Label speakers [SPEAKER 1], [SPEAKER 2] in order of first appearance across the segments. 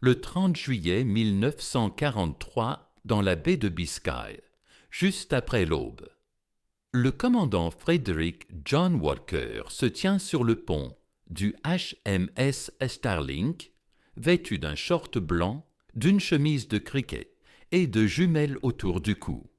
[SPEAKER 1] le 30 juillet 1943 dans la baie de Biscaye, juste après l'aube. Le commandant Frederick John Walker se tient sur le pont du HMS Starlink, vêtu d'un short blanc, d'une chemise de cricket et de jumelles autour du cou.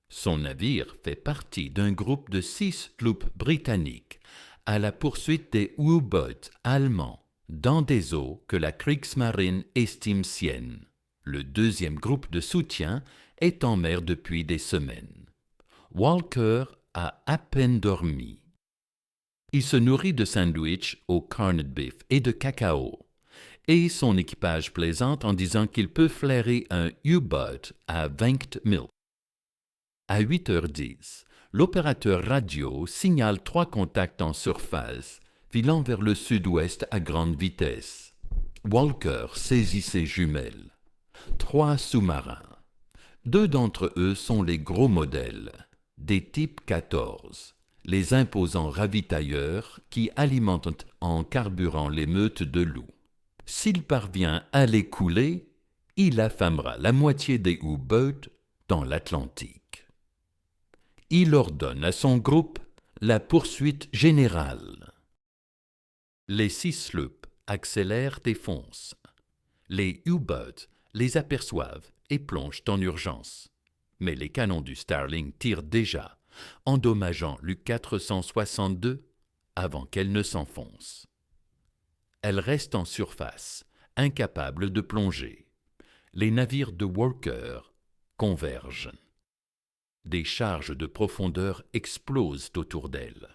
[SPEAKER 1] Son navire fait partie d'un groupe de 6 sloops britanniques à la poursuite des U-boats allemands dans des eaux que la Kriegsmarine estime siennes. Le deuxième groupe de soutien est en mer depuis des semaines. Walker a à peine dormi. Il se nourrit de sandwichs au corned beef et de cacao, et son équipage plaisante en disant qu'il peut flairer un U-boat à 20 milles. À 8h10, l'opérateur radio signale 3 contacts en surface, filant vers le sud-ouest à grande vitesse. Walker saisit ses jumelles. 3 sous-marins. 2 d'entre eux sont les gros modèles, des types 14, les imposants ravitailleurs qui alimentent en carburant les meutes de loups. S'il parvient à les couler, il affamera la moitié des U-boats dans l'Atlantique. Il ordonne à son groupe la poursuite générale. Les 6 sloops accélèrent et foncent. Les U-boats les aperçoivent et plongent en urgence. Mais les canons du Starling tirent déjà, endommageant l'U-462 avant qu'elle ne s'enfonce. Elle reste en surface, incapable de plonger. Les navires de Walker convergent. Des charges de profondeur explosent autour d'elle.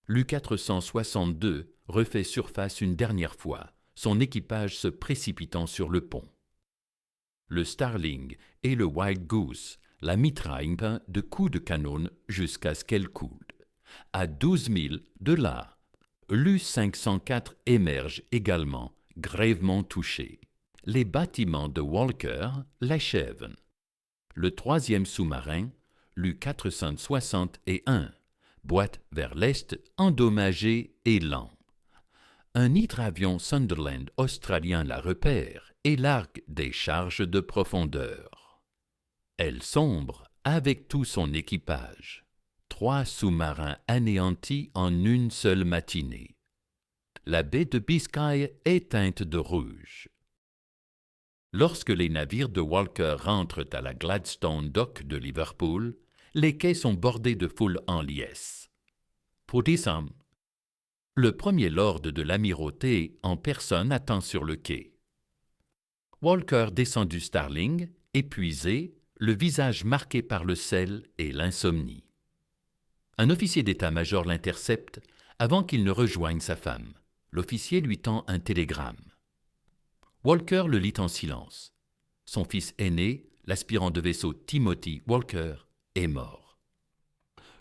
[SPEAKER 1] L'U-462 refait surface une dernière fois, son équipage se précipitant sur le pont. Le Starling et le Wild Goose la mitraillent de coups de canon jusqu'à ce qu'elle coule. À 12 milles de là, l'U-504 émerge également, grièvement touché. Les bâtiments de Walker l'achèvent. Le 3e sous-marin, l'U-461, boite vers l'est, endommagé et lent. Un hydravion Sunderland australien la repère et largue des charges de profondeur. Elle sombre avec tout son équipage. 3 sous-marins anéantis en une seule matinée. La baie de Biscaye est teinte de rouge. Lorsque les navires de Walker rentrent à la Gladstone Dock de Liverpool, les quais sont bordés de foule en liesse. Pour descendre, le premier lord de l'amirauté en personne attend sur le quai. Walker descend du Starling, épuisé, le visage marqué par le sel et l'insomnie. Un officier d'état-major l'intercepte avant qu'il ne rejoigne sa femme. L'officier lui tend un télégramme. Walker le lit en silence. Son fils aîné, l'aspirant de vaisseau Timothy Walker, est mort.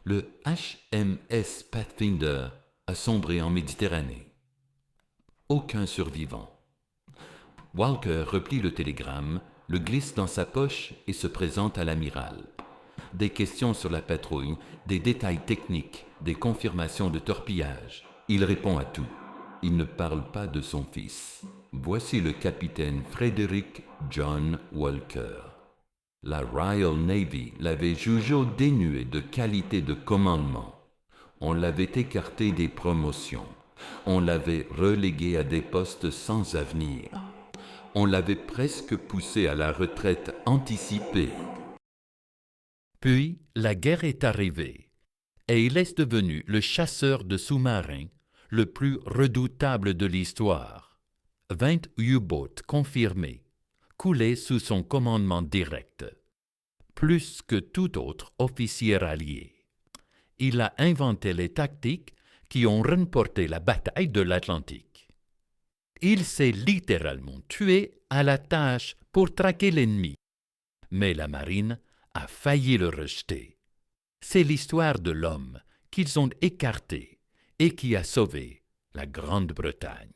[SPEAKER 1] Le HMS Pathfinder a sombré en Méditerranée. Aucun survivant. Walker replie le télégramme, le glisse dans sa poche et se présente à l'amiral. Des questions sur la patrouille, des détails techniques, des confirmations de torpillage. Il répond à tout. Il ne parle pas de son fils. Voici le capitaine Frederick John Walker. La Royal Navy l'avait jugé dénué de qualité de commandement. On l'avait écarté des promotions. On l'avait relégué à des postes sans avenir. On l'avait presque poussé à la retraite anticipée. Puis, la guerre est arrivée, et il est devenu le chasseur de sous-marins le plus redoutable de l'histoire. 20 U-boats confirmés, coulés sous son commandement direct, plus que tout autre officier allié. Il a inventé les tactiques qui ont remporté la bataille de l'Atlantique. Il s'est littéralement tué à la tâche pour traquer l'ennemi, mais la marine a failli le rejeter. C'est l'histoire de l'homme qu'ils ont écarté et qui a sauvé la Grande-Bretagne.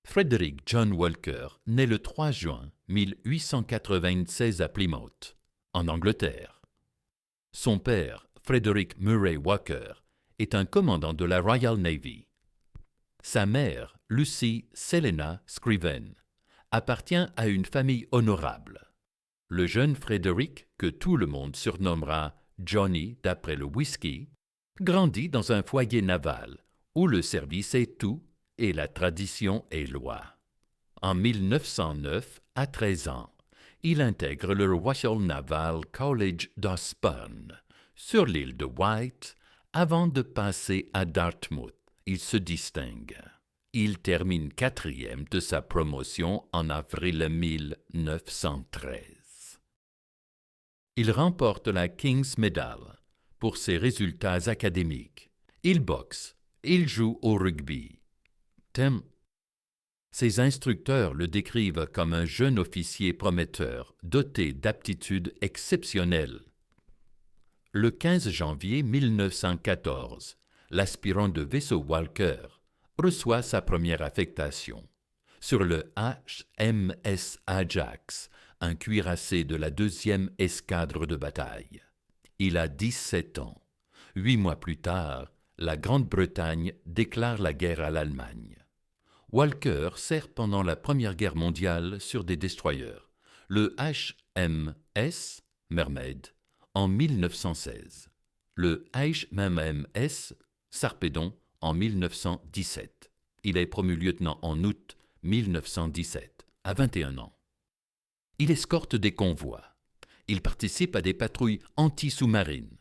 [SPEAKER 1] Frederick John Walker naît le 3 juin 1896 à Plymouth, en Angleterre. Son père, Frederick Murray Walker, est un commandant de la Royal Navy. Sa mère, Lucy Selena Scriven, appartient à une famille honorable. Le jeune Frédéric, que tout le monde surnommera Johnny d'après le whisky, grandit dans un foyer naval où le service est tout et la tradition est loi. En 1909, à 13 ans, il intègre le Royal Naval College d'Osborne, sur l'île de Wight, avant de passer à Dartmouth. Il se distingue. Il termine 4e de sa promotion en avril 1913. Il remporte la King's Medal pour ses résultats académiques. Il boxe, il joue au rugby. Ses instructeurs le décrivent comme un jeune officier prometteur, doté d'aptitudes exceptionnelles. Le 15 janvier 1914, l'aspirant de vaisseau Walker reçoit sa première affectation sur le HMS Ajax, un cuirassé de la 2e escadre de bataille. Il a 17 ans. 8 mois plus tard, la Grande-Bretagne déclare la guerre à l'Allemagne. Walker sert pendant la Première Guerre mondiale sur des destroyers, le HMS Mermaid en 1916, le HMS Sarpedon en 1917. Il est promu lieutenant en août 1917, à 21 ans. Il escorte des convois. Il participe à des patrouilles anti-sous-marines.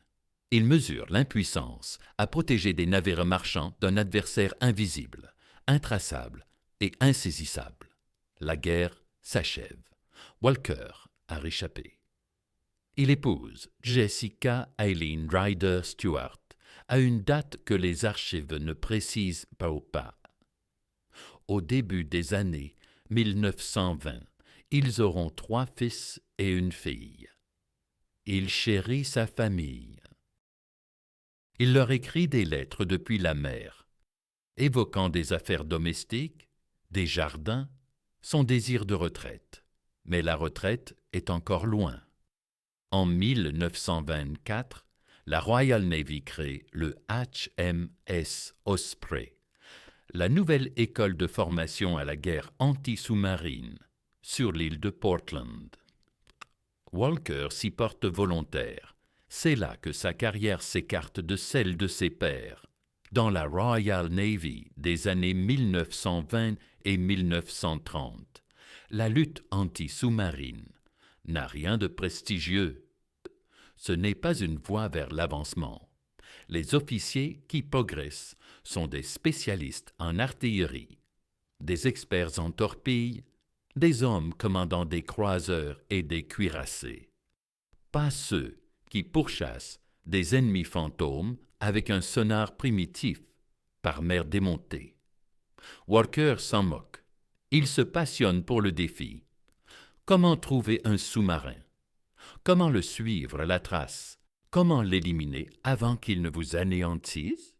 [SPEAKER 1] Il mesure l'impuissance à protéger des navires marchands d'un adversaire invisible, intraçable et insaisissable. La guerre s'achève. Walker a réchappé. Il épouse Jessica Eileen Ryder Stewart à une date que les archives ne précisent pas. Au début des années 1920, ils auront 3 fils et une fille. Il chérit sa famille. Il leur écrit des lettres depuis la mer, évoquant des affaires domestiques, des jardins, son désir de retraite. Mais la retraite est encore loin. En 1924, la Royal Navy crée le HMS Osprey, la nouvelle école de formation à la guerre anti-sous-marine, sur l'île de Portland. Walker s'y porte volontaire. C'est là que sa carrière s'écarte de celle de ses pairs. Dans la Royal Navy des années 1920 et 1930, la lutte anti-sous-marine n'a rien de prestigieux. Ce n'est pas une voie vers l'avancement. Les officiers qui progressent sont des spécialistes en artillerie, des experts en torpilles, des hommes commandant des croiseurs et des cuirassés. Pas ceux qui pourchassent des ennemis fantômes avec un sonar primitif par mer démontée. Walker s'en moque. Il se passionne pour le défi. Comment trouver un sous-marin? Comment le suivre à la trace? Comment l'éliminer avant qu'il ne vous anéantisse?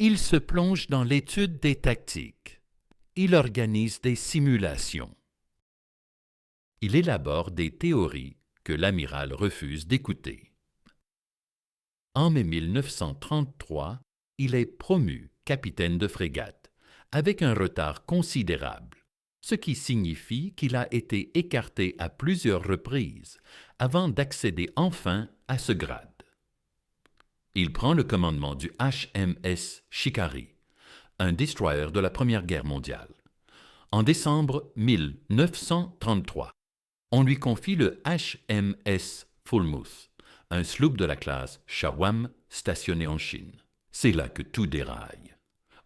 [SPEAKER 1] Il se plonge dans l'étude des tactiques. Il organise des simulations. Il élabore des théories que l'amiral refuse d'écouter. En mai 1933, il est promu capitaine de frégate, avec un retard considérable, ce qui signifie qu'il a été écarté à plusieurs reprises avant d'accéder enfin à ce grade. Il prend le commandement du HMS Shikari, un destroyer de la Première Guerre mondiale. En décembre 1933, on lui confie le HMS Falmouth, un sloop de la classe Shawam stationné en Chine. C'est là que tout déraille.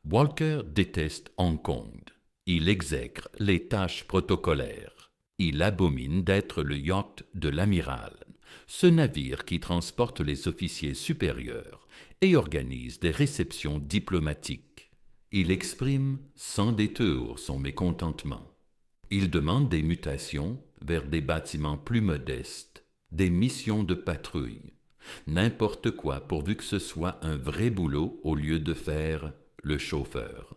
[SPEAKER 1] Walker déteste Hong Kong. Il exècre les tâches protocolaires. Il abomine d'être le yacht de l'amiral, ce navire qui transporte les officiers supérieurs et organise des réceptions diplomatiques. Il exprime sans détour son mécontentement. Il demande des mutations vers des bâtiments plus modestes, des missions de patrouille, n'importe quoi pourvu que ce soit un vrai boulot au lieu de faire le chauffeur.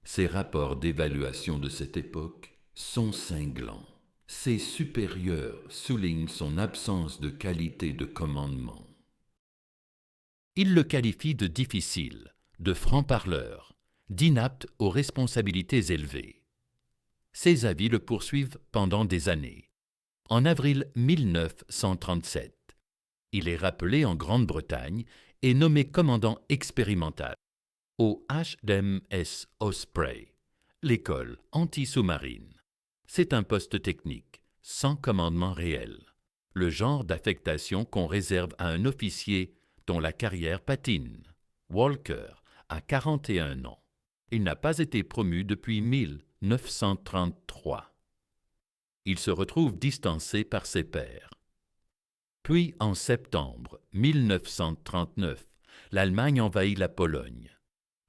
[SPEAKER 1] Ses rapports d'évaluation de cette époque sont cinglants. Ses supérieurs soulignent son absence de qualité de commandement. Ils le qualifient de difficile, de franc-parleur, d'inapte aux responsabilités élevées. Ses avis le poursuivent pendant des années. En avril 1937, il est rappelé en Grande-Bretagne et nommé commandant expérimental au HMS Osprey, l'école anti-sous-marine. C'est un poste technique, sans commandement réel, le genre d'affectation qu'on réserve à un officier dont la carrière patine. Walker a 41 ans. Il n'a pas été promu depuis 1933. Il se retrouve distancé par ses pairs. Puis, en septembre 1939, l'Allemagne envahit la Pologne.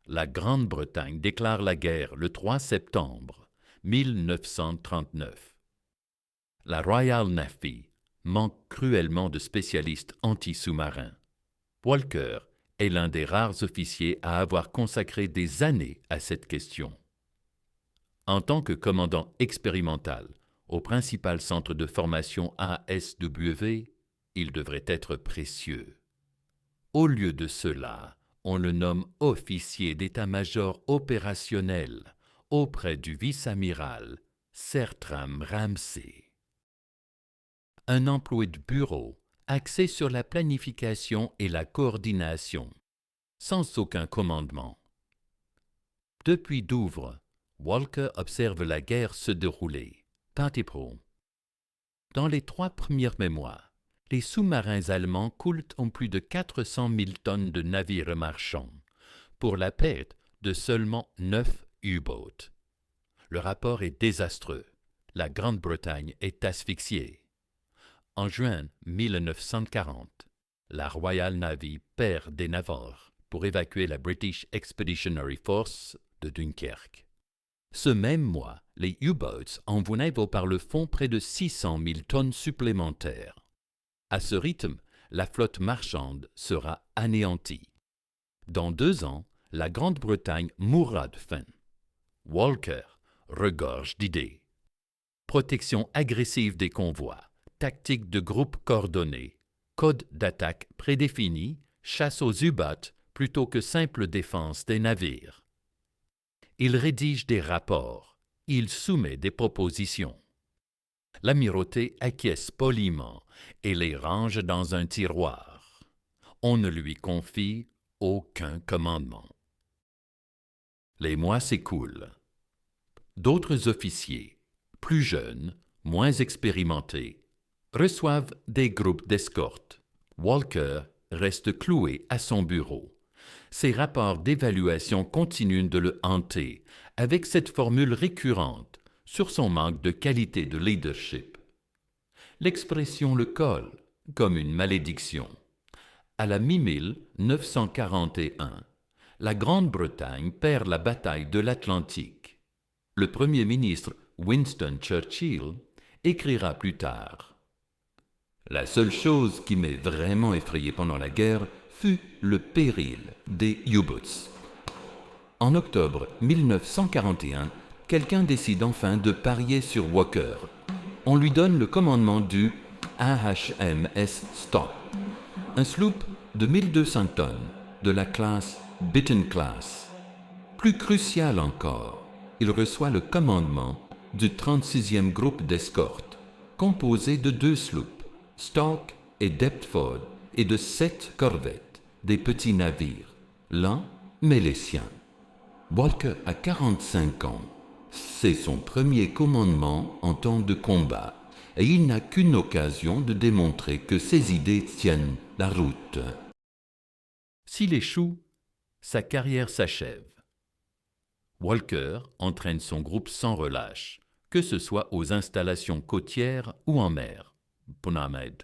[SPEAKER 1] La Grande-Bretagne déclare la guerre le 3 septembre 1939. La Royal Navy manque cruellement de spécialistes anti-sous-marins. Walker est l'un des rares officiers à avoir consacré des années à cette question. En tant que commandant expérimental au principal centre de formation ASW, il devrait être précieux. Au lieu de cela, on le nomme officier d'état-major opérationnel auprès du vice-amiral Sertram Ramsay. Un emploi de bureau axé sur la planification et la coordination, sans aucun commandement. Depuis Douvres, Walker observe la guerre se dérouler. Pontypridd. Dans les 3 premiers mois, les sous-marins allemands coulent en plus de 400 000 tonnes de navires marchands, pour la perte de seulement 9 U-boats. Le rapport est désastreux. La Grande-Bretagne est asphyxiée. En juin 1940, la Royal Navy perd des navires pour évacuer la British Expeditionary Force de Dunkerque. Ce même mois, les U-boats envoient par le fond près de 600 000 tonnes supplémentaires. À ce rythme, la flotte marchande sera anéantie. Dans 2 ans, la Grande-Bretagne mourra de faim. Walker regorge d'idées. Protection agressive des convois, tactique de groupe coordonnée, code d'attaque prédéfini, chasse aux U-boats plutôt que simple défense des navires. Il rédige des rapports, il soumet des propositions. L'amirauté acquiesce poliment et les range dans un tiroir. On ne lui confie aucun commandement. Les mois s'écoulent. D'autres officiers, plus jeunes, moins expérimentés, reçoivent des groupes d'escorte. Walker reste cloué à son bureau. Ses rapports d'évaluation continuent de le hanter avec cette formule récurrente sur son manque de qualité de leadership. L'expression le colle comme une malédiction. À la mi-1941, la Grande-Bretagne perd la bataille de l'Atlantique. Le Premier ministre Winston Churchill écrira plus tard: « La seule chose qui m'ait vraiment effrayé pendant la guerre fut le péril des U-boats. » En octobre 1941, quelqu'un décide enfin de parier sur Walker. On lui donne le commandement du HMS Stock, un sloop de 1200 tonnes de la classe Bitten Class. Plus crucial encore, il reçoit le commandement du 36e groupe d'escorte, composé de 2 sloops, Stock et Deptford, et de 7 corvettes, des petits navires, lents mais les siens. Walker a 45 ans. C'est son premier commandement en temps de combat, et il n'a qu'une occasion de démontrer que ses idées tiennent la route. S'il échoue, sa carrière s'achève. Walker entraîne son groupe sans relâche, que ce soit aux installations côtières ou en mer. Punamed.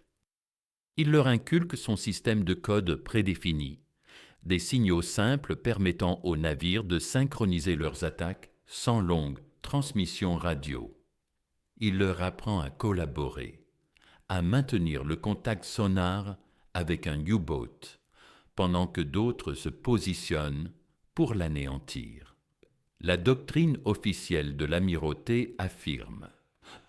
[SPEAKER 1] Il leur inculque son système de code prédéfini, des signaux simples permettant aux navires de synchroniser leurs attaques sans longue transmission radio. Il leur apprend à collaborer, à maintenir le contact sonar avec un U-boat, pendant que d'autres se positionnent pour l'anéantir. La doctrine officielle de l'amirauté affirme: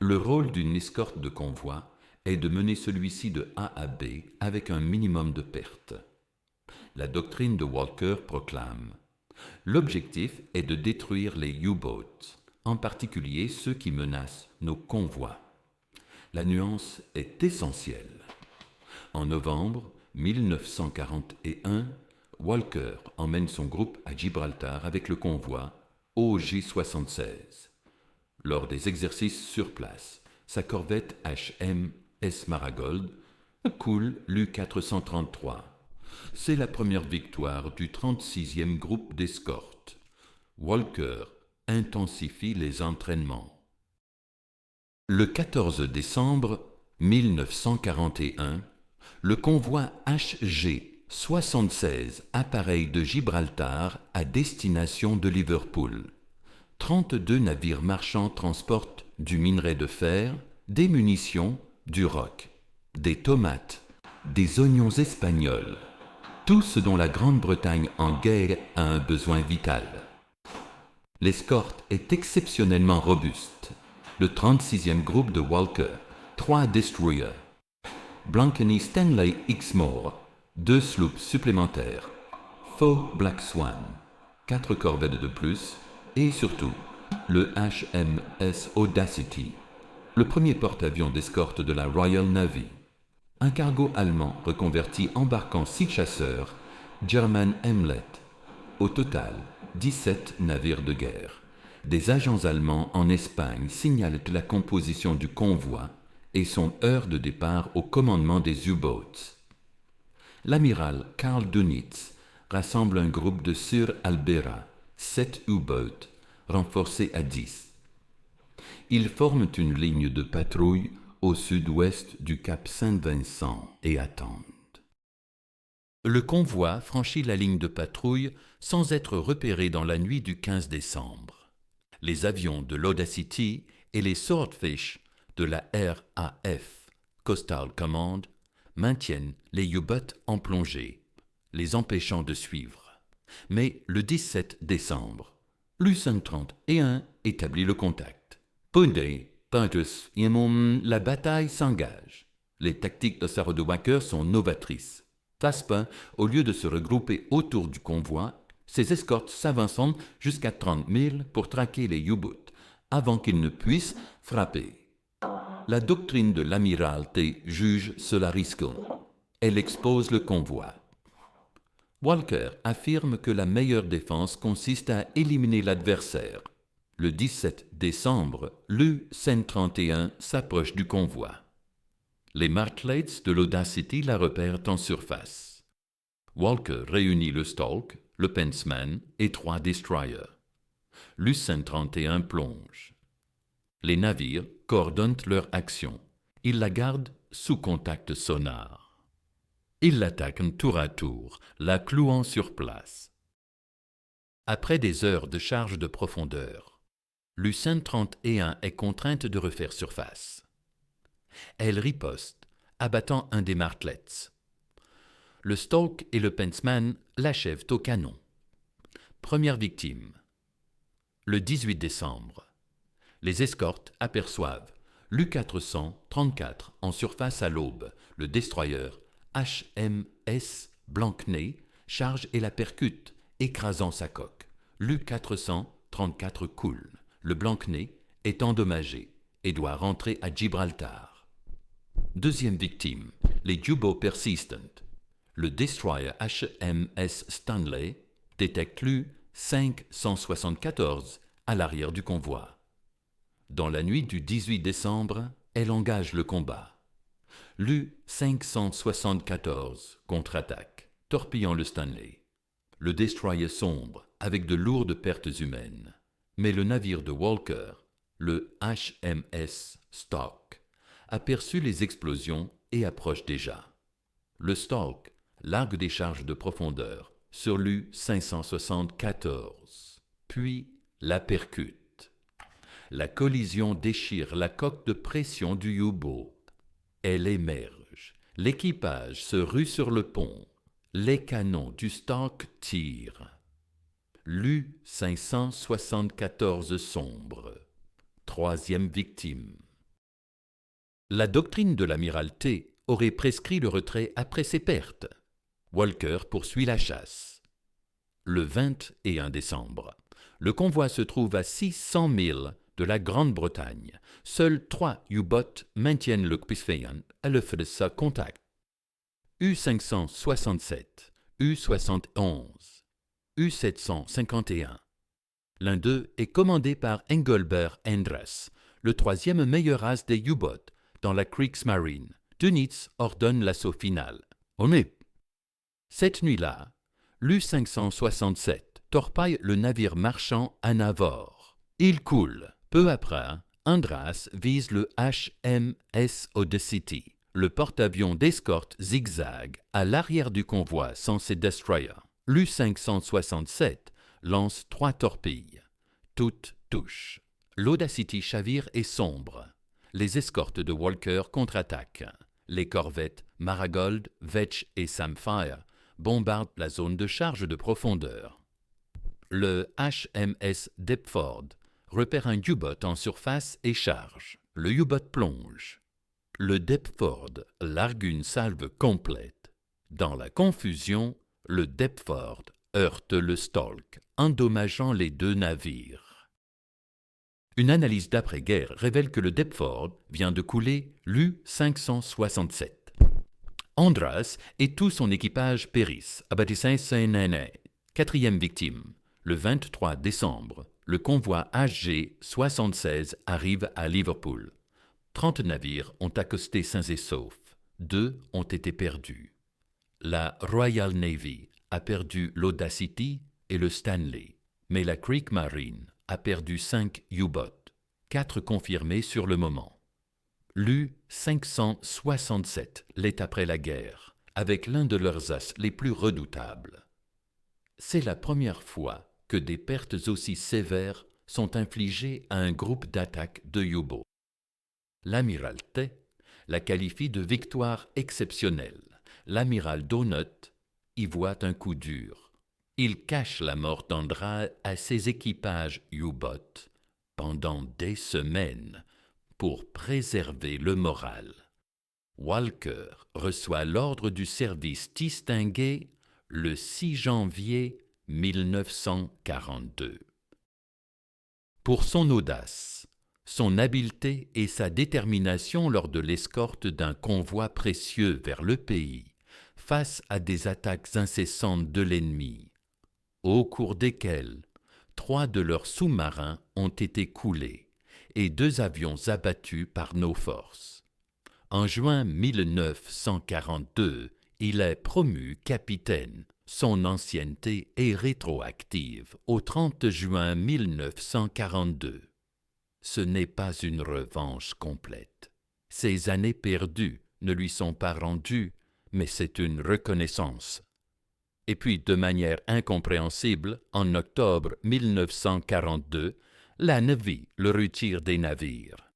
[SPEAKER 1] le rôle d'une escorte de convoi est de mener celui-ci de A à B avec un minimum de pertes. La doctrine de Walker proclame: l'objectif est de détruire les U-boats. en particulier ceux qui menacent nos convois. La nuance est essentielle. En novembre 1941, Walker emmène son groupe à Gibraltar avec le convoi OG-76. Lors des exercices sur place, sa corvette HMS Marigold coule l'U-433. C'est la première victoire du 36e groupe d'escorte. Walker intensifie les entraînements. Le 14 décembre 1941, le convoi HG-76 appareille de Gibraltar à destination de Liverpool. 32 navires marchands transportent du minerai de fer, des munitions, du roc, des tomates, des oignons espagnols, tout ce dont la Grande-Bretagne en guerre a un besoin vital. L'escorte est exceptionnellement robuste. Le 36e groupe de Walker, 3 destroyers, Blankeny Stanley Exmoor, 2 sloops supplémentaires, Faux Black Swan, 4 corvettes de plus, et surtout le HMS Audacity, le premier porte-avions d'escorte de la Royal Navy. Un cargo allemand reconverti embarquant 6 chasseurs, German Hamlet. Au total, 17 navires de guerre. Des agents allemands en Espagne signalent la composition du convoi et son heure de départ au commandement des U-boats. L'amiral Karl Dönitz rassemble un groupe de Sur Albera, 7 U-boats, renforcés à 10. Ils forment une ligne de patrouille au sud-ouest du cap Saint-Vincent et attendent. Le convoi franchit la ligne de patrouille sans être repéré dans la nuit du 15 décembre. Les avions de l'Audacity et les Swordfish de la RAF, Coastal Command, maintiennent les U-boats en plongée, les empêchant de suivre. Mais le 17 décembre, l'U-131 établit le contact. La bataille s'engage. Les tactiques de Sarah de Walker sont novatrices. Taspa, au lieu de se regrouper autour du convoi, ses escortes s'avançant jusqu'à 30 000 pour traquer les U-boats avant qu'ils ne puissent frapper. La doctrine de l'Amirauté juge cela risqué. Elle expose le convoi. Walker affirme que la meilleure défense consiste à éliminer l'adversaire. Le 17 décembre, l'U-131 s'approche du convoi. Les Martlets de l'Audacity la repèrent en surface. Walker réunit le Stalk, le Penseman et 3 destroyers. L'U-131 plonge. Les navires coordonnent leur action. Ils la gardent sous contact sonar. Ils l'attaquent tour à tour, la clouant sur place. Après des heures de charge de profondeur, l'U-131 est contrainte de refaire surface. Elle riposte, abattant un des martlets. Le Stalk et le Penseman l'achèvent au canon. Première victime. Le 18 décembre, les escortes aperçoivent l'U-434 en surface à l'aube. Le destroyer HMS Blankeny charge et la percute, écrasant sa coque. L'U-434 coule. Le Blankeny est endommagé et doit rentrer à Gibraltar. Deuxième victime, les U-boats Persistent. Le destroyer HMS Stanley détecte l'U-574 à l'arrière du convoi. Dans la nuit du 18 décembre, elle engage le combat. L'U-574 contre-attaque, torpillant le Stanley. Le destroyer sombre avec de lourdes pertes humaines. Mais le navire de Walker, le HMS Stock, aperçut les explosions et approche déjà. Le Stalk largue des charges de profondeur sur l'U-574, puis la percute. La collision déchire la coque de pression du U-boat. Elle émerge. L'équipage se rue sur le pont. Les canons du Stalk tirent. L'U-574 sombre. Troisième victime. La doctrine de l'Amirauté aurait prescrit le retrait après ses pertes. Walker poursuit la chasse. Le 21 décembre, Le convoi se trouve à 600 milles de la Grande-Bretagne. Seuls 3 U-boats maintiennent le Queensland à l'effet contact. U-567, U-71, U-751. L'un d'eux est commandé par Engelbert Endres, le troisième meilleur as des U-boats dans la Kriegsmarine. Dönitz ordonne l'assaut final. Cette nuit-là, l'U-567 torpille le navire marchand Anavor. Il coule. Peu après, Andras vise le HMS Audacity, le porte-avions d'escorte zigzag à l'arrière du convoi sans ses destroyers. L'U-567 lance 3 torpilles. Toutes touchent. L'Audacity chavire et sombre. Les escortes de Walker contre-attaquent. Les corvettes Marigold, Vetch et Samphire bombardent la zone de charge de profondeur. Le HMS Deptford repère un U-boat en surface et charge. Le U-boat plonge. Le Deptford largue une salve complète. Dans la confusion, le Deptford heurte le Stolk, endommageant les 2 navires. Une analyse d'après-guerre révèle que le Deptford vient de couler l'U-567. Andras et tout son équipage périssent à Battissaint-Saint-Néné. 4e victime. Le 23 décembre, le convoi HG-76 arrive à Liverpool. 30 navires ont accosté sains et saufs. 2 ont été perdus. La Royal Navy a perdu l'Audacity et le Stanley, mais la Kriegsmarine a perdu 5 U-boats, 4 confirmés sur le moment. L'U-567 l'est après la guerre, avec l'un de leurs as les plus redoutables. C'est la première fois que des pertes aussi sévères sont infligées à un groupe d'attaque de U-boats. L'Amirauté la qualifie de victoire exceptionnelle. L'amiral Donut y voit un coup dur. Il cache la mort d'Andras à ses équipages U-boats pendant des semaines pour préserver le moral. Walker reçoit l'ordre du service distingué le 6 janvier 1942. Pour son audace, son habileté et sa détermination lors de l'escorte d'un convoi précieux vers le pays, face à des attaques incessantes de l'ennemi, au cours desquelles 3 de leurs sous-marins ont été coulés et 2 avions abattus par nos forces. En juin 1942, il est promu capitaine. Son ancienneté est rétroactive au 30 juin 1942. Ce n'est pas une revanche complète. Ces années perdues ne lui sont pas rendues, mais c'est une reconnaissance. Et puis, de manière incompréhensible, en octobre 1942, la Navy le retire des navires.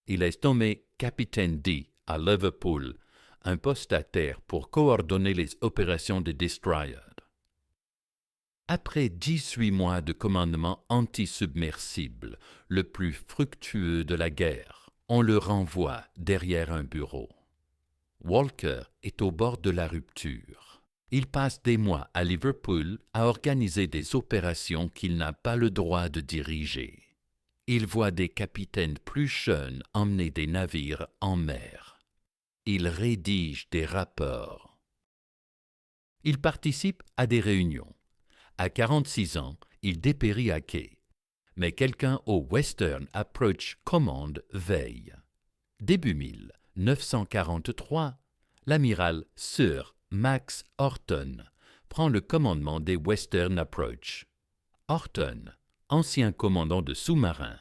[SPEAKER 1] Il est nommé capitaine D à Liverpool, un poste à terre pour coordonner les opérations des destroyers. Après 18 mois de commandement anti-submersible, le plus fructueux de la guerre, on le renvoie derrière un bureau. Walker est au bord de la rupture. Il passe des mois à Liverpool à organiser des opérations qu'il n'a pas le droit de diriger. Il voit des capitaines plus jeunes emmener des navires en mer. Il rédige des rapports. Il participe à des réunions. À 46 ans, il dépérit à quai. Mais quelqu'un au Western Approach Command veille. Début 1943, l'amiral Sir Max Horton prend le commandement des Western Approach. Horton, ancien commandant de sous-marins,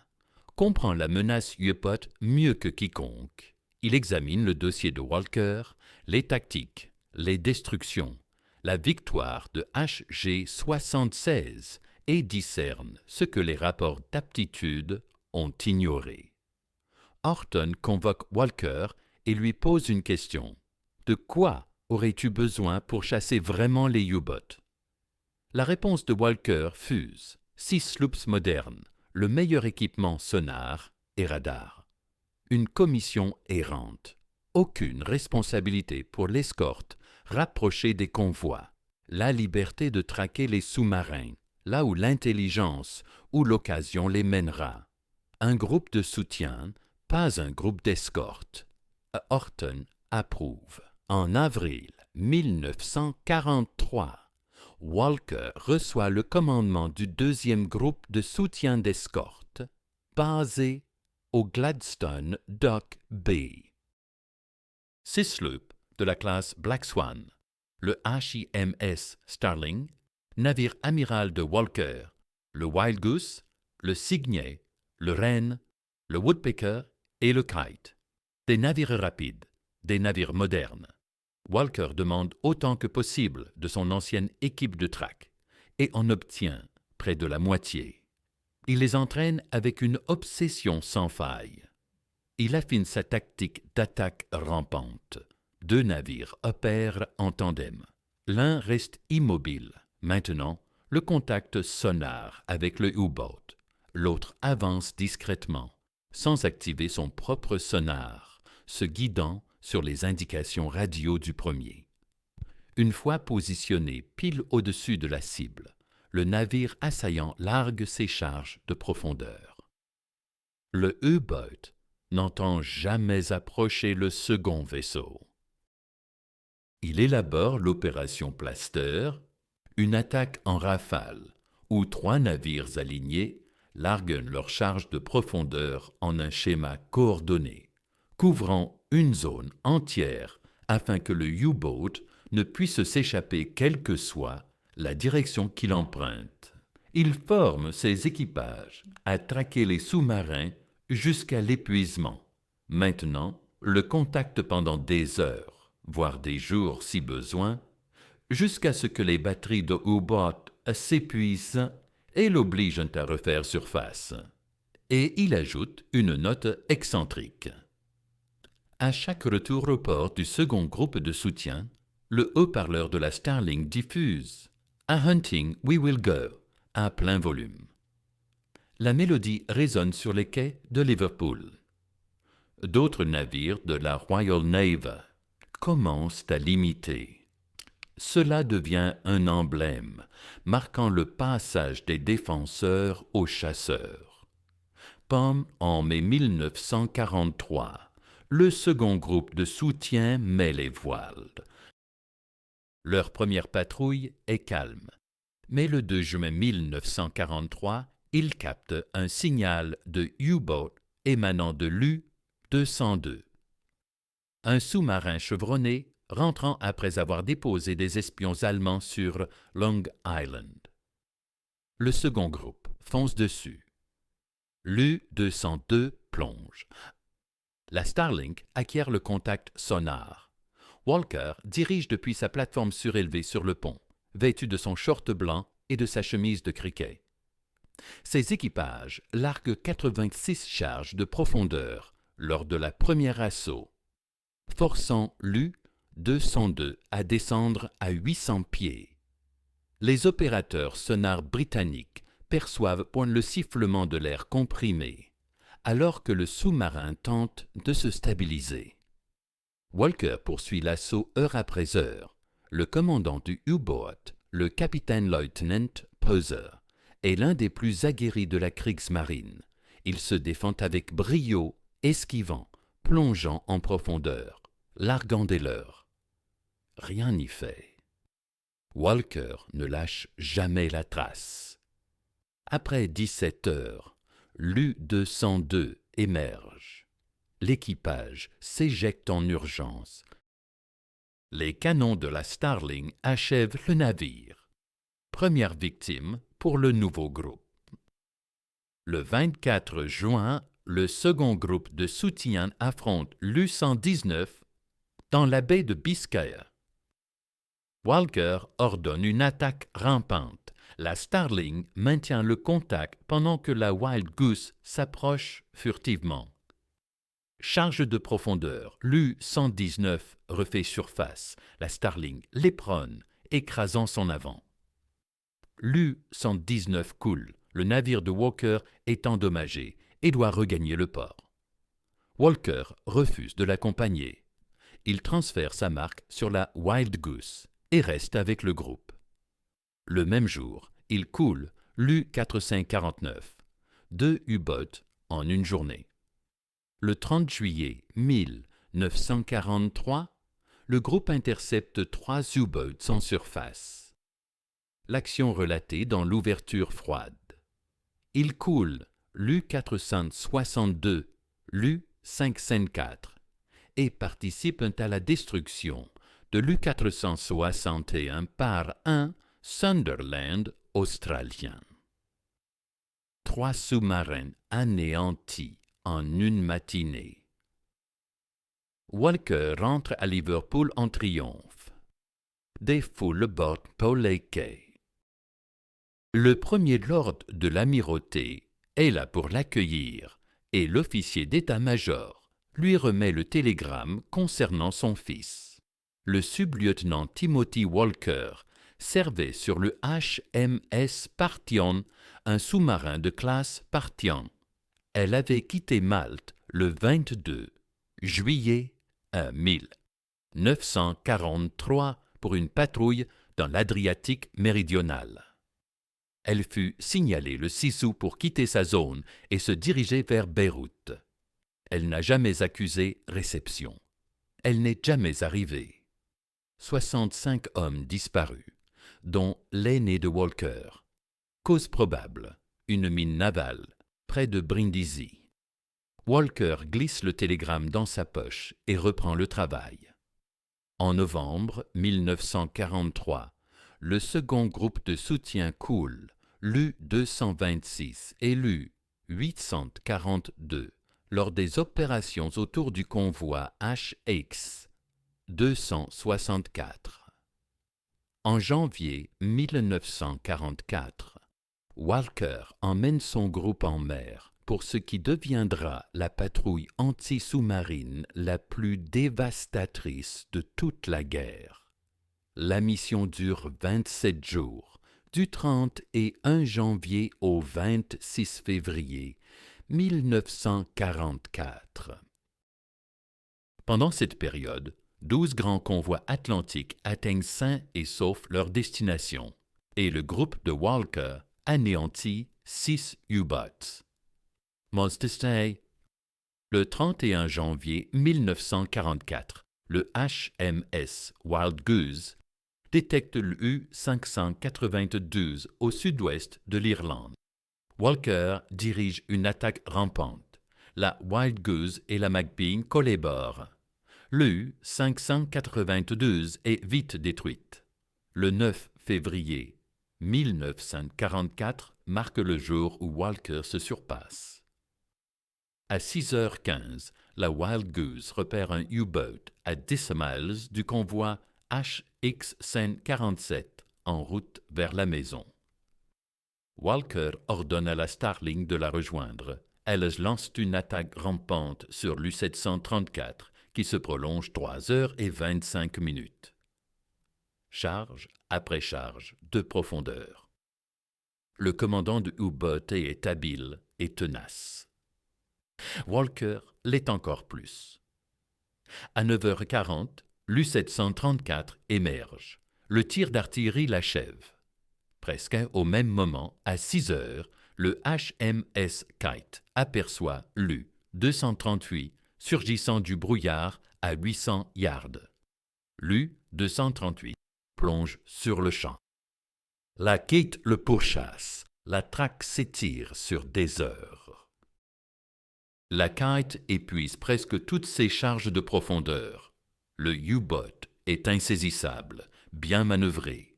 [SPEAKER 1] comprend la menace U-boat mieux que quiconque. Il examine le dossier de Walker, les tactiques, les destructions, la victoire de HG-76 et discerne ce que les rapports d'aptitude ont ignoré. Horton convoque Walker et lui pose une question. De quoi aurais-tu besoin pour chasser vraiment les U-boats? La réponse de Walker fuse. 6 sloops modernes, le meilleur équipement sonar et radar. Une commission errante. Aucune responsabilité pour l'escorte rapprochée des convois. La liberté de traquer les sous-marins. là où l'intelligence ou l'occasion les mènera. Un groupe de soutien, pas un groupe d'escorte. Horton approuve. En avril 1943, Walker reçoit le commandement du deuxième groupe de soutien d'escorte, basé au Gladstone Dock Bay. 6 sloops de la classe Black Swan, le HIMS Starling, navire amiral de Walker, le Wild Goose, le Sydney, le Wren, le Woodpecker et le Kite. Des navires rapides, des navires modernes. Walker demande autant que possible de son ancienne équipe de traque et en obtient près de la moitié. Il les entraîne avec une obsession sans faille. Il affine sa tactique d'attaque rampante. 2 navires opèrent en tandem. L'un reste immobile. Maintenant, le contact sonar avec le U-boat. L'autre avance discrètement, sans activer son propre sonar, se guidant sur les indications radio du premier. Une fois positionné pile au-dessus de la cible, le navire assaillant largue ses charges de profondeur. Le U-boat n'entend jamais approcher le second vaisseau. Il élabore l'opération Plaster, une attaque en rafale, où 3 navires alignés larguent leur charge de profondeur en un schéma coordonné, couvrant une zone entière afin que le U-boat ne puisse s'échapper quelle que soit la direction qu'il emprunte. Il forme ses équipages à traquer les sous-marins jusqu'à l'épuisement. Maintenant, le contacte pendant des heures, voire des jours si besoin, jusqu'à ce que les batteries de U-boat s'épuisent et l'obligent à refaire surface. Et il ajoute une note excentrique. À chaque retour au port du second groupe de soutien, le haut-parleur de la Starling diffuse « A hunting we will go » à plein volume. La mélodie résonne sur les quais de Liverpool. D'autres navires de la Royal Navy commencent à l'imiter. Cela devient un emblème, marquant le passage des défenseurs aux chasseurs. En mai 1943, le second groupe de soutien met les voiles. Leur première patrouille est calme, mais le 2 juin 1943, ils captent un signal de U-boat émanant de l'U-202. Un sous-marin chevronné rentrant après avoir déposé des espions allemands sur Long Island. Le second groupe fonce dessus. L'U-202 plonge. La Starlink acquiert le contact sonar. Walker dirige depuis sa plateforme surélevée sur le pont, vêtu de son short blanc et de sa chemise de cricket. Ses équipages larguent 86 charges de profondeur lors de la première assaut, forçant l'U-202 à descendre à 800 pieds. Les opérateurs sonars britanniques perçoivent le sifflement de l'air comprimé, alors que le sous-marin tente de se stabiliser. Walker poursuit l'assaut heure après heure. Le commandant du U-boat, le capitaine-lieutenant Poser, est l'un des plus aguerris de la Kriegsmarine. Il se défend avec brio, esquivant, plongeant en profondeur, larguant des leurs. Rien n'y fait. Walker ne lâche jamais la trace. Après 17 heures, l'U-202 émerge. L'équipage s'éjecte en urgence. Les canons de la Starling achèvent le navire. Première victime pour le nouveau groupe. Le 24 juin, le second groupe de soutien affronte l'U-119 dans la baie de Biscay. Walker ordonne une attaque rampante. La Starling maintient le contact pendant que la Wild Goose s'approche furtivement. Charge de profondeur, l'U-119 refait surface. La Starling l'éperonne, écrasant son avant. L'U-119 coule. Le navire de Walker est endommagé et doit regagner le port. Walker refuse de l'accompagner. Il transfère sa marque sur la Wild Goose et reste avec le groupe. Le même jour, il coule l'U-449, 2 U-boats en une journée. Le 30 juillet 1943, le groupe intercepte 3 U-boats en surface. L'action relatée dans l'ouverture froide. Il coule l'U-462, l'U-504 et participent à la destruction de l'U-461 par un Sunderland australien. 3 sous-marins anéantis en une matinée. Walker rentre à Liverpool en triomphe. Des foules bordent Pawley Quay. Le premier lord de l'amirauté est là pour l'accueillir et l'officier d'état-major lui remet le télégramme concernant son fils. Le sub-lieutenant Timothy Walker servait sur le HMS Parthian, un sous-marin de classe Parthian. Elle avait quitté Malte le 22 juillet 1943 pour une patrouille dans l'Adriatique méridional. Elle fut signalée le 6 août pour quitter sa zone et se diriger vers Beyrouth. Elle n'a jamais accusé réception. Elle n'est jamais arrivée. 65 hommes disparus, dont l'aîné de Walker. Cause probable, une mine navale, près de Brindisi. Walker glisse le télégramme dans sa poche et reprend le travail. En novembre 1943, le second groupe de soutien coule l'U-226 et l'U-842 lors des opérations autour du convoi HX-264. En janvier 1944, Walker emmène son groupe en mer pour ce qui deviendra la patrouille anti-sous-marine la plus dévastatrice de toute la guerre. La mission dure 27 jours, du 30 et 1 janvier au 26 février 1944. Pendant cette période, 12 grands convois atlantiques atteignent sains et saufs leur destination, et le groupe de Walker anéantit 6 U-boats. Monsters Day. Le 31 janvier 1944, le HMS Wild Goose détecte l'U-592 au sud-ouest de l'Irlande. Walker dirige une attaque rampante. La Wild Goose et la McBean collaborent. L'U-592 est vite détruite. Le 9 février 1944 marque le jour où Walker se surpasse. À 6h15, la Wild Goose repère un U-boat à 10 miles du convoi HX-47 en route vers la maison. Walker ordonne à la Starling de la rejoindre. Elles lancent une attaque rampante sur l'U-734 qui se prolonge 3h25. Charge après charge de profondeur. Le commandant du U-boat est habile et tenace. Walker l'est encore plus. À 9h40, l'U-734 émerge. Le tir d'artillerie l'achève. Presque au même moment, à 6h, le HMS Kite aperçoit l'U-238 surgissant du brouillard à 800 yards. L'U-238 plonge sur le champ. La Kite le pourchasse. La traque s'étire sur des heures. La Kite épuise presque toutes ses charges de profondeur. Le U-boat est insaisissable, bien manœuvré.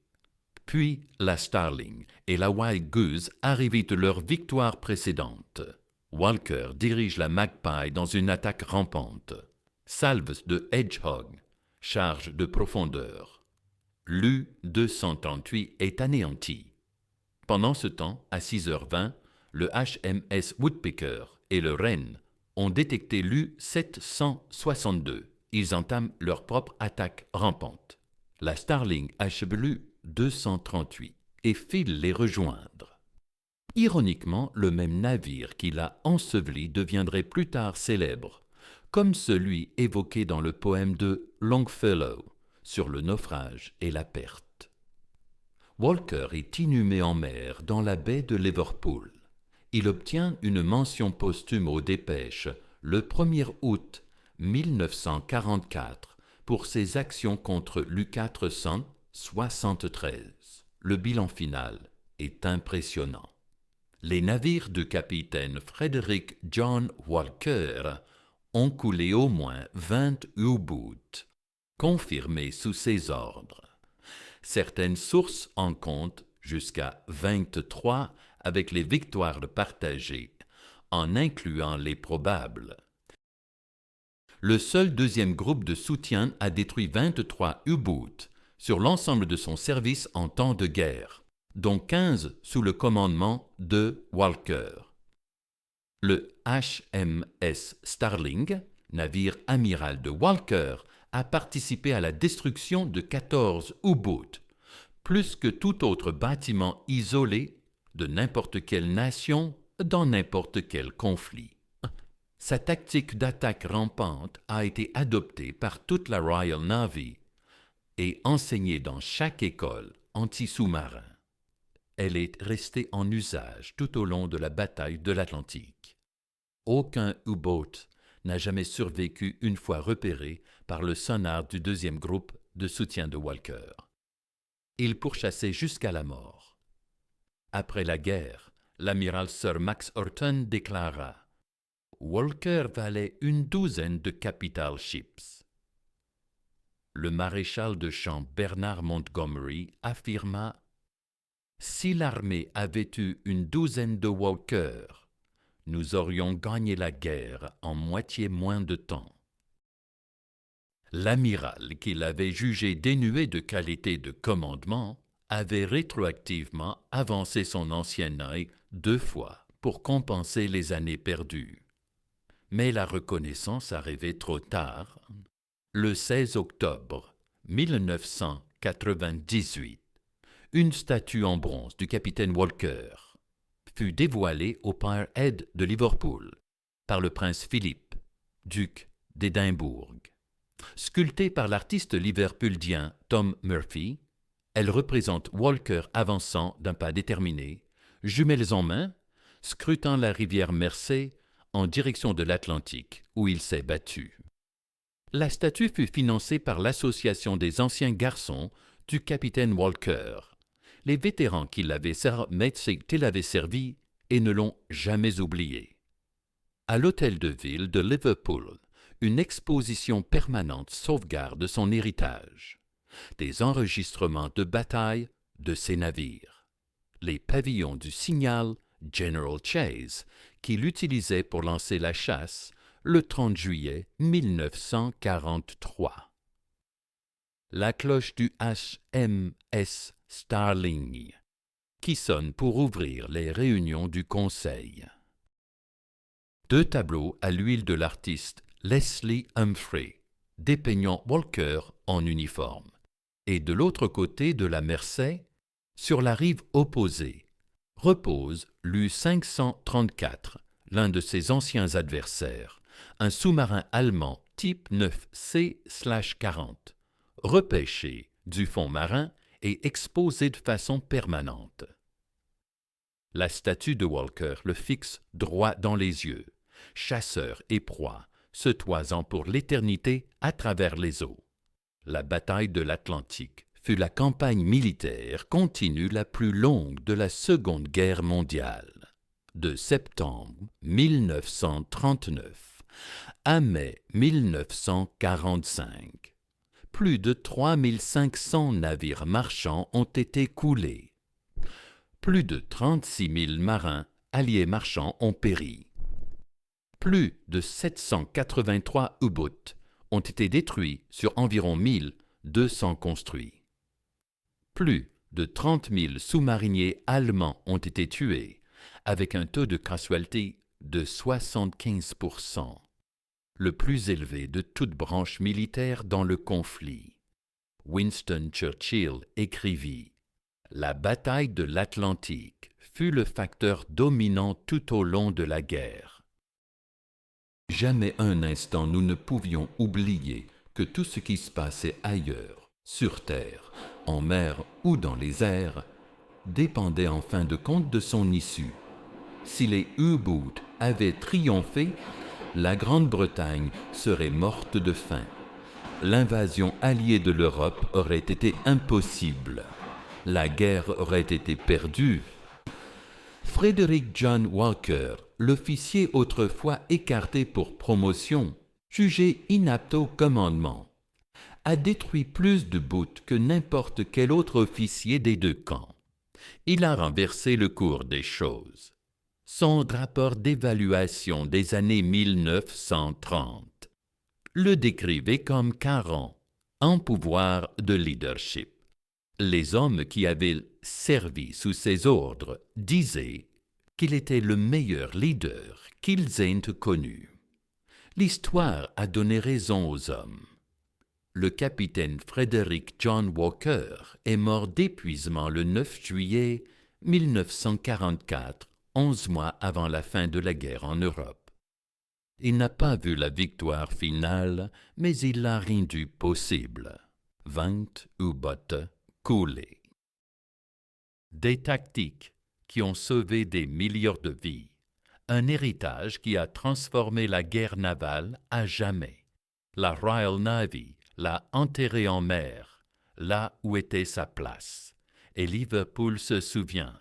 [SPEAKER 1] Puis la Starling et la Wild Goose arrivent de leur victoire précédente. Walker dirige la Magpie dans une attaque rampante. Salves de Hedgehog, charge de profondeur. L'U-238 est anéanti. Pendant ce temps, à 6h20, le HMS Woodpecker et le Wren ont détecté l'U-762. Ils entament leur propre attaque rampante. La Starling achève l'U-238 et file les rejoindre. Ironiquement, le même navire qui l'a enseveli deviendrait plus tard célèbre, comme celui évoqué dans le poème de Longfellow sur le naufrage et la perte. Walker est inhumé en mer dans la baie de Liverpool. Il obtient une mention posthume aux Dépêches le 1er août 1944 pour ses actions contre l'U-473. Le bilan final est impressionnant. Les navires du capitaine Frederick John Walker ont coulé au moins 20 U-boots, confirmés sous ses ordres. Certaines sources en comptent jusqu'à 23 avec les victoires partagées, en incluant les probables. Le seul deuxième groupe de soutien a détruit 23 U-boots sur l'ensemble de son service en temps de guerre, dont 15 sous le commandement de Walker. Le HMS Starling, navire amiral de Walker, a participé à la destruction de 14 U-boots, plus que tout autre bâtiment isolé de n'importe quelle nation dans n'importe quel conflit. Sa tactique d'attaque rampante a été adoptée par toute la Royal Navy et enseignée dans chaque école anti-sous-marin. Elle est restée en usage tout au long de la bataille de l'Atlantique. Aucun U-boat n'a jamais survécu une fois repéré par le sonar du deuxième groupe de soutien de Walker. Il pourchassait jusqu'à la mort. Après la guerre, l'amiral Sir Max Horton déclara « Walker valait une douzaine de capital ships ». Le maréchal de champ Bernard Montgomery affirma « Si l'armée avait eu une douzaine de Walker, nous aurions gagné la guerre en moitié moins de temps. » L'amiral, qui l'avait jugé dénué de qualité de commandement, avait rétroactivement avancé son ancien œil 2 fois pour compenser les années perdues. Mais la reconnaissance arrivait trop tard. Le 16 octobre 1998, une statue en bronze du capitaine Walker fut dévoilée au Pier Head de Liverpool par le prince Philippe, duc d'Édimbourg. Sculptée par l'artiste liverpoolien Tom Murphy, elle représente Walker avançant d'un pas déterminé, jumelles en main, scrutant la rivière Mersey en direction de l'Atlantique, où il s'est battu. La statue fut financée par l'Association des anciens garçons du capitaine Walker. Les vétérans qui l'avaient servi et ne l'ont jamais oublié. À l'hôtel de ville de Liverpool, une exposition permanente sauvegarde son héritage. Des enregistrements de bataille de ses navires. Les pavillons du signal General Chase, qu'il utilisait pour lancer la chasse le 30 juillet 1943. La cloche du HMS Starling, qui sonne pour ouvrir les réunions du Conseil. 2 tableaux à l'huile de l'artiste Leslie Humphrey, dépeignant Walker en uniforme. Et de l'autre côté de la Mersey, sur la rive opposée, repose l'U-534, l'un de ses anciens adversaires, un sous-marin allemand type 9C/40, repêché du fond marin et exposé de façon permanente. La statue de Walker le fixe droit dans les yeux, chasseur et proie, se toisant pour l'éternité à travers les eaux. La bataille de l'Atlantique fut la campagne militaire continue la plus longue de la Seconde Guerre mondiale, de septembre 1939 à mai 1945. Plus de 3500 navires marchands ont été coulés. Plus de 36 000 marins alliés marchands ont péri. Plus de 783 U-boots ont été détruits sur environ 1200 construits. Plus de 30 000 sous-mariniers allemands ont été tués, avec un taux de casualty de 75%, le plus élevé de toute branche militaire dans le conflit. Winston Churchill écrivit « La bataille de l'Atlantique fut le facteur dominant tout au long de la guerre. Jamais un instant nous ne pouvions oublier que tout ce qui se passait ailleurs sur terre, en mer ou dans les airs, dépendait en fin de compte de son issue. Si les U-boots avaient triomphé, la Grande-Bretagne serait morte de faim. L'invasion alliée de l'Europe aurait été impossible. La guerre aurait été perdue. Frederick John Walker, l'officier autrefois écarté pour promotion, jugé inapte au commandement, a détruit plus de boots que n'importe quel autre officier des deux camps. Il a renversé le cours des choses. Son rapport d'évaluation des années 1930 le décrivait comme carent, en pouvoir de leadership. Les hommes qui avaient servi sous ses ordres disaient qu'il était le meilleur leader qu'ils aient connu. L'histoire a donné raison aux hommes. Le capitaine Frederick John Walker est mort d'épuisement le 9 juillet 1944, 11 mois avant la fin de la guerre en Europe. Il n'a pas vu la victoire finale, mais il l'a rendue possible. 20 U-boats coulés. Des tactiques qui ont sauvé des millions de vies. Un héritage qui a transformé la guerre navale à jamais. La Royal Navy l'a enterré en mer, là où était sa place. Et Liverpool se souvient.